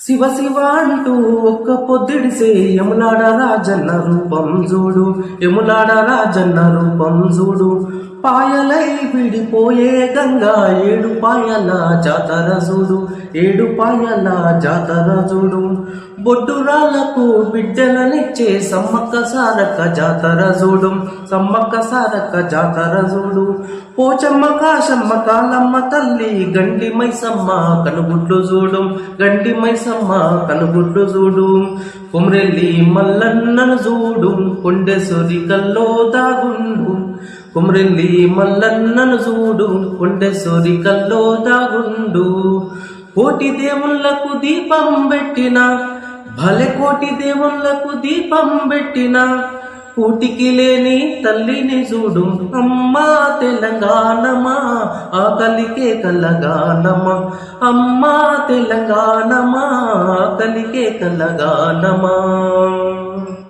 శివ శివ అంటూ ఒక్క పొద్దుడిసే యములాడ రాజన్న రూపం చూడు, యములాడ రాజన్న రూపం చూడు. పాయలై విడిపోయే గంగా ఏడు పాయల జాతర చూడు, ఏడు పాయల జాతర చూడు. బొడ్డురాళ్లకు బిడ్డలనిచ్చే సమ్మక్క సారక్క జాతర చూడు, సమ్మక్క సారక్క జాతర చూడు. పోచమ్మ కాశమ్మ కాలమ్మ తల్లి గండి మైసమ్మ కనుగుడ్లు చూడు, గండి మైసమ్మ కనుగుడ్లు చూడు. కుమ్రెల్లి మల్లన్నను చూడు, కొండేశ్వరి కల్లో దాగుండు. కుమ్రెల్లి మల్లన్నను చూడు, కొండేశ్వరి కల్లో దాగుండు. కోటి దేవుళ్లకు దీపం పెట్టిన, భలే కోటి దేవుళ్లకు దీపం పెట్టిన, కూటికి లేని తల్లిని చూడు. అమ్మా తెలంగాణమా ఆకలికే కలగానమా, అమ్మా తెలంగాణమా ఆకలికే కలగానమా.